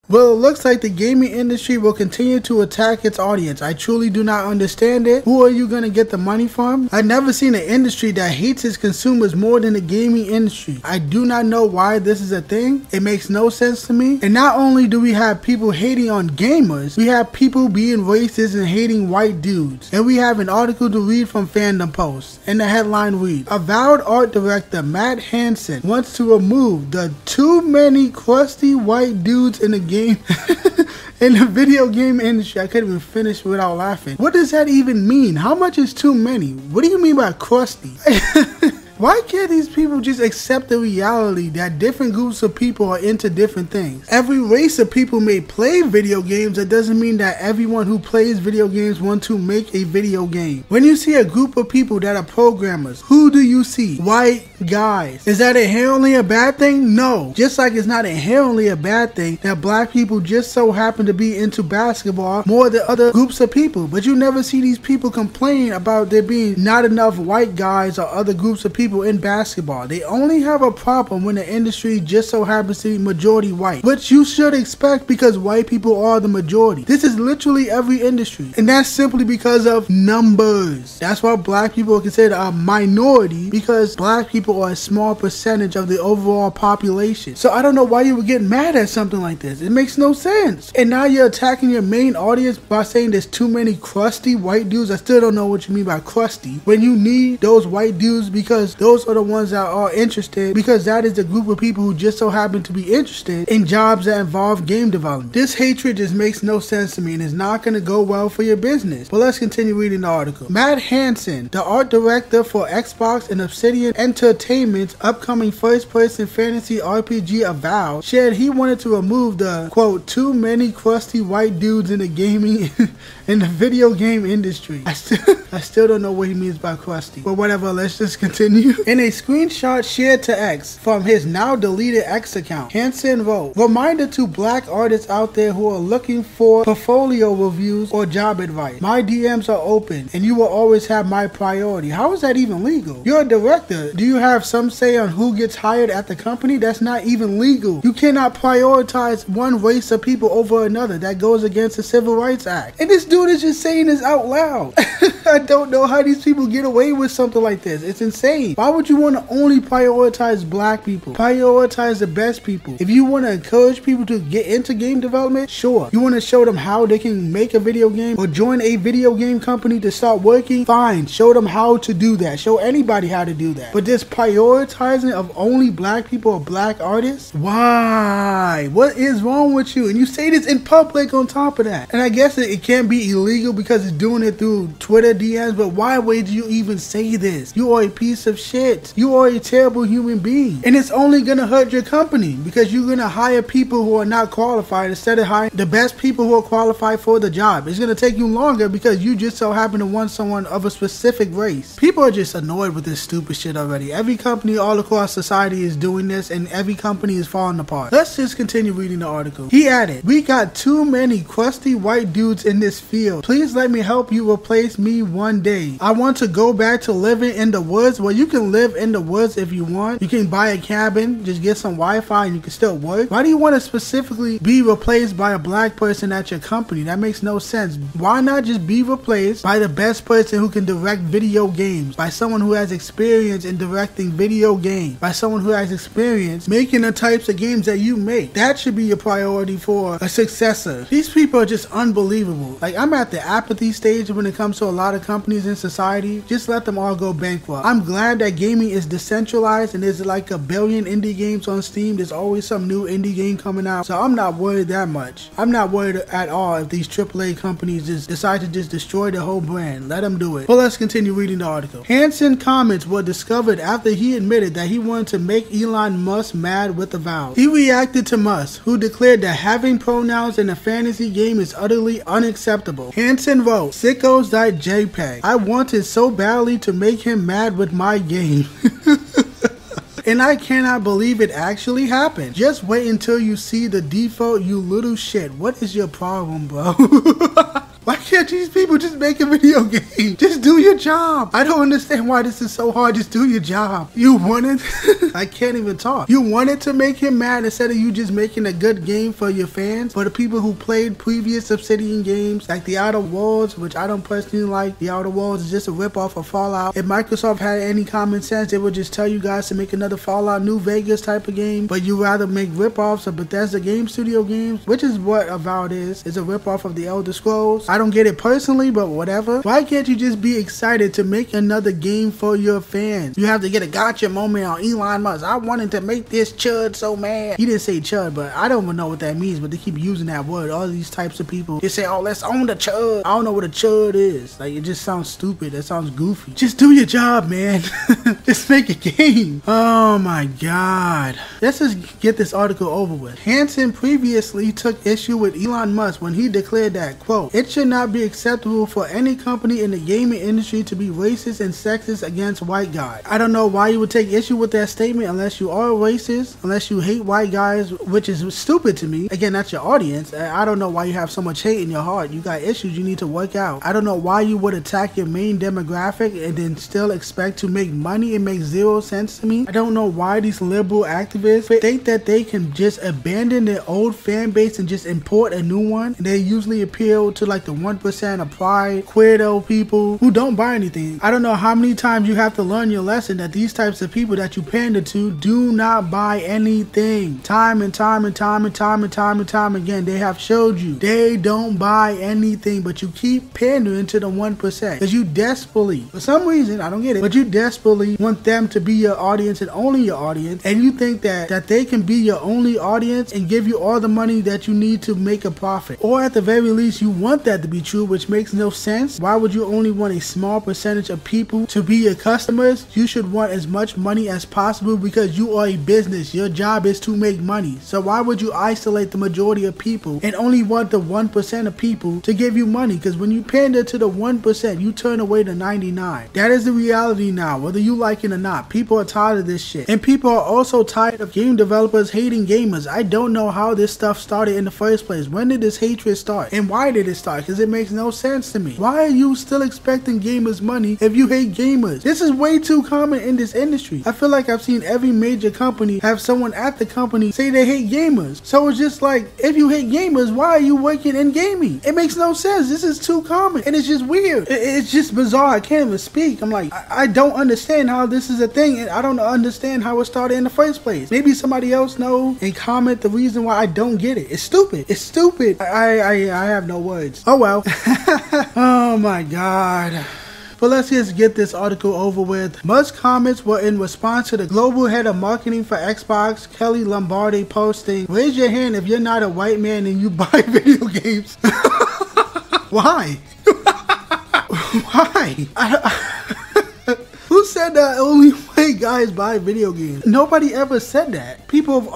Well, it looks like the gaming industry will continue to attack its audience. I truly do not understand it. Who are you going to get the money from? I've never seen an industry that hates its consumers more than the gaming industry. I do not know why this is a thing. It makes no sense to me. And not only do we have people hating on gamers, we have people being racist and hating white dudes. And we have an article to read from Fandom Post. And the headline reads, Avowed art director Matt Hansen wants to remove the too many crusty white dudes in the game. In the video game industry. I couldn't even finish without laughing. What does that even mean? How much is too many? What do you mean by crusty? Why can't these people just accept the reality that different groups of people are into different things? Every race of people may play video games. That doesn't mean that everyone who plays video games wants to make a video game. When you see a group of people that are programmers, who do you see? White guys. Is that inherently a bad thing? No. Just like it's not inherently a bad thing that black people just so happen to be into basketball more than other groups of people. But you never see these people complain about there being not enough white guys or other groups of people in basketball. They only have a problem when the industry just so happens to be majority white, which you should expect because white people are the majority. This is literally every industry, and that's simply because of numbers. That's why black people are considered a minority, because black people are a small percentage of the overall population. So I don't know why you would get mad at something like this. It makes no sense. And now you're attacking your main audience by saying there's too many crusty white dudes. I still don't know what you mean by crusty, when you need those white dudes because those are the ones that are interested, because that is the group of people who just so happen to be interested in jobs that involve game development. This hatred just makes no sense to me and is not going to go well for your business. But let's continue reading the article. Matt Hansen, the art director for Xbox and Obsidian Entertainment's upcoming first-person fantasy RPG Avowed, shared he wanted to remove the, quote, too many crusty white dudes in the gaming in the video game industry. I still don't know what he means by crusty, but whatever, let's just continue. In a screenshot shared to X from his now deleted X account, Hansen wrote, reminder to black artists out there who are looking for portfolio reviews or job advice. My DMs are open and you will always have my priority. How is that even legal? You're a director. Do you have some say on who gets hired at the company? That's not even legal. You cannot prioritize one race of people over another. That goes against the Civil Rights Act. And this dude is just saying this out loud. I don't know how these people get away with something like this. It's insane. Why would you want to only prioritize black people? Prioritize the best people. If you want to encourage people to get into game development, sure. You want to show them how they can make a video game or join a video game company to start working, fine. Show them how to do that. Show anybody how to do that. But this prioritizing of only black people or black artists? Why? What is wrong with you? And you say this in public on top of that. And I guess it can't be illegal because it's doing it through Twitter DMs, but why would you even say this? You are a piece of shit. You are a terrible human being. And it's only gonna hurt your company because you're gonna hire people who are not qualified instead of hiring the best people who are qualified for the job. It's gonna take you longer because you just so happen to want someone of a specific race. People are just annoyed with this stupid shit already. Every company all across society is doing this and every company is falling apart. Let's just continue reading the article. He added, we got too many crusty white dudes in this field. Please let me help you replace me one day. I want to go back to living in the woods. Well, you can live in the woods if you want. You can buy a cabin, just get some Wi-Fi and you can still work. Why do you want to specifically be replaced by a black person at your company? That makes no sense. Why not just be replaced by the best person who can direct video games, by someone who has experience in directing video games, by someone who has experience making the types of games that you make? That should be your priority for a successor. These people are just unbelievable. Like, I'm at the apathy stage when it comes to a lot of companies in society. Just let them all go bankrupt. I'm glad that gaming is decentralized and there's like a billion indie games on Steam. There's always some new indie game coming out. So I'm not worried that much. I'm not worried at all if these AAA companies just decide to just destroy the whole brand. Let them do it. But let's continue reading the article. Hansen comments were discovered after he admitted that he wanted to make Elon Musk mad with Avowed. He reacted to Musk, who declared that having pronouns in a fantasy game is utterly unacceptable. Hansen wrote, sickos.jpg. I wanted so badly to make him mad with my game. And I cannot believe it actually happened. Just wait until you see the default, you little shit. What is your problem, bro? Why can't these people just make a video game? Just do your job. I don't understand why this is so hard. Just do your job. You wanted, I can't even talk. You wanted to make him mad instead of you just making a good game for your fans, for the people who played previous Obsidian games like the Outer Worlds, which I don't personally like. The Outer Worlds is just a ripoff of Fallout. If Microsoft had any common sense, they would just tell you guys to make another Fallout New Vegas type of game, but you rather make ripoffs of Bethesda Game Studio games, which is what Avowed is a ripoff of the Elder Scrolls. I don't get it personally, but whatever. Why can't you just be excited to make another game for your fans? You have to get a gotcha moment on Elon Musk. I wanted to make this chud so mad. He didn't say chud, but I don't even know what that means, but they keep using that word. All these types of people, they say, oh, let's own the chud. I don't know what a chud is. Like, it just sounds stupid. It sounds goofy. Just do your job, man. Just make a game. Oh my god. Let's just get this article over with. Hansen previously took issue with Elon Musk when he declared that, quote, it should not be acceptable for any company in the gaming industry to be racist and sexist against white guys. I don't know why you would take issue with that statement unless you are racist, unless you hate white guys, which is stupid to me. Again, that's your audience. I don't know why you have so much hate in your heart. You got issues you need to work out. I don't know why you would attack your main demographic and then still expect to make money. It makes zero sense to me. I don't know why these liberal activists think that they can just abandon their old fan base and just import a new one. They usually appeal to like the 1% of pride, queerdo people who don't buy anything. I don't know how many times you have to learn your lesson that these types of people that you pander to do not buy anything. Time and time and time and time and time and time again, they have showed you they don't buy anything, but you keep pandering to the 1% because you desperately, for some reason, I don't get it, but you desperately want them to be your audience and only your audience, and you think that they can be your only audience and give you all the money that you need to make a profit. Or at the very least, you want that to be true, which makes no sense. Why would you only want a small percentage of people to be your customers? You should want as much money as possible because you are a business. Your job is to make money. So why would you isolate the majority of people and only want the 1% of people to give you money? Because when you pander to the 1%, you turn away the 99. That is the reality now, whether you like it or not. People are tired of this shit. And people are also tired of game developers hating gamers. I don't know how this stuff started in the first place. When did this hatred start? And why did it start? Because it makes no sense to me. Why are you still expecting gamers money if you hate gamers? This is way too common in this industry. I feel like I've seen every major company have someone at the company say they hate gamers. So it's just like, if you hate gamers, why are you working in gaming? It makes no sense. This is too common. And it's just weird. It's just bizarre. I can't even speak. I'm like, I don't understand how this is a thing. And I don't understand how it started in the first place. Maybe somebody else know and comment the reason why I don't get it. It's stupid. It's stupid. I have no words. Oh well. Oh my god. But let's just get this article over with. Musk's comments were in response to the global head of marketing for Xbox, Kelly Lombardi, posting, raise your hand if you're not a white man and you buy video games. Why? Why? Who said that only white guys buy video games? Nobody ever said that. People of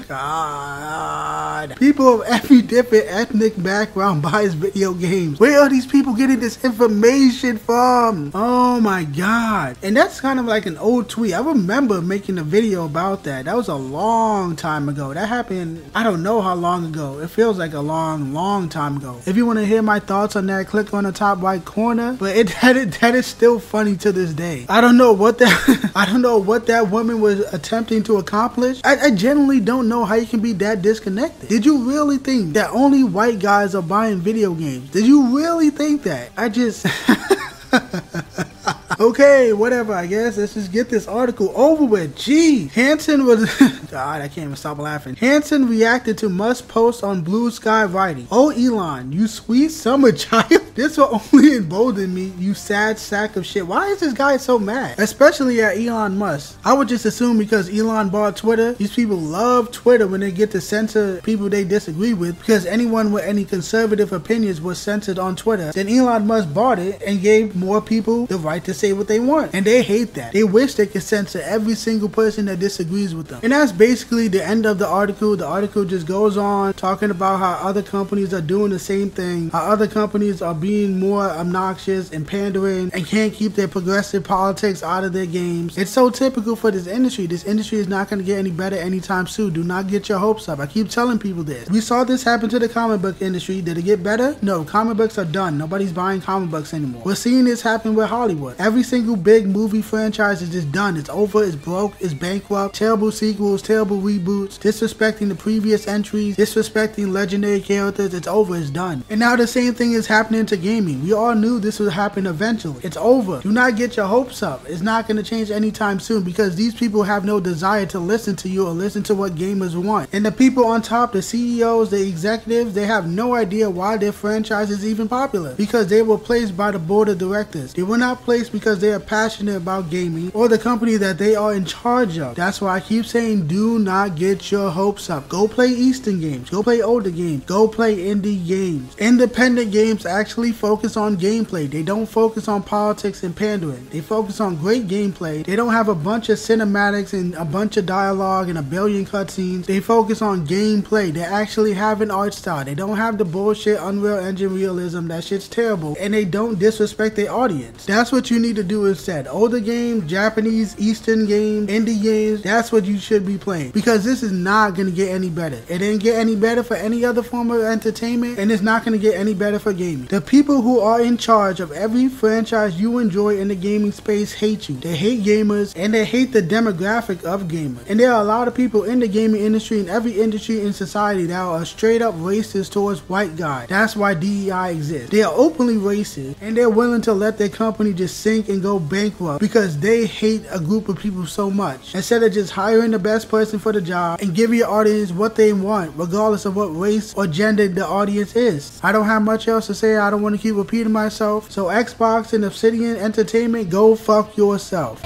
God, people of every different ethnic background buys video games. Where are these people getting this information from? Oh my god. And that's kind of like an old tweet. I remember making a video about that. That was a long time ago. That happened, I don't know how long ago. It feels like a long time ago. If you want to hear my thoughts on that, click on the top right corner. But that is still funny to this day. I don't know what that woman was attempting to accomplish. I genuinely don't know how you can be that disconnected. Did you really think that only white guys are buying video games? Did you really think that? I just okay, whatever, I guess. Let's just get this article over with. Gee, Hansen was... God, I can't even stop laughing. Hansen reacted to Musk's post on Blue Sky writing, oh, Elon, you sweet summer child. This will only embolden me, you sad sack of shit. Why is this guy so mad? Especially at Elon Musk. I would just assume because Elon bought Twitter, these people love Twitter when they get to censor people they disagree with, because anyone with any conservative opinions was censored on Twitter. Then Elon Musk bought it and gave more people the right to say what they want. And they hate that. They wish they could censor every single person that disagrees with them. And that's basically the end of the article. The article just goes on talking about how other companies are doing the same thing, how other companies are being more obnoxious and pandering and can't keep their progressive politics out of their games. It's so typical for this industry. This industry is not going to get any better anytime soon. Do not get your hopes up. I keep telling people this. We saw this happen to the comic book industry. Did it get better? No, comic books are done. Nobody's buying comic books anymore. We're seeing this happen with Hollywood. Every single big movie franchise is just done. It's over, it's broke, it's bankrupt. Terrible sequels, terrible reboots, disrespecting the previous entries, disrespecting legendary characters. It's over, it's done. And now the same thing is happening to gaming. We all knew this would happen eventually. It's over. Do not get your hopes up. It's not going to change anytime soon because these people have no desire to listen to you or listen to what gamers want. And the people on top, the CEOs, the executives, they have no idea why their franchise is even popular because they were placed by the board of directors. They were not placed because they are passionate about gaming or the company that they are in charge of. That's why I keep saying do not get your hopes up. Go play Eastern games. Go play older games. Go play indie games. Independent games actually focus on gameplay. They don't focus on politics and pandering. They focus on great gameplay. They don't have a bunch of cinematics and a bunch of dialogue and a billion cutscenes. They focus on gameplay. They actually have an art style. They don't have the bullshit Unreal Engine realism. That shit's terrible. And they don't disrespect their audience. That's what you need to do instead. Older games, Japanese, Eastern games, indie games, that's what you should be playing. Because this is not going to get any better. It didn't get any better for any other form of entertainment, and it's not going to get any better for gaming. The people who are in charge of every franchise you enjoy in the gaming space hate you. They hate gamers, and they hate the demographic of gamers. And there are a lot of people in the gaming industry and every industry in society that are straight up racist towards white guys. That's why DEI exists. They are openly racist, and they're willing to let their company just sink and go bankrupt because they hate a group of people so much. Instead of just hiring the best person for the job and giving your audience what they want, regardless of what race or gender the audience is. I don't have much else to say. I don't want to keep repeating myself. So Xbox and Obsidian Entertainment, go fuck yourself.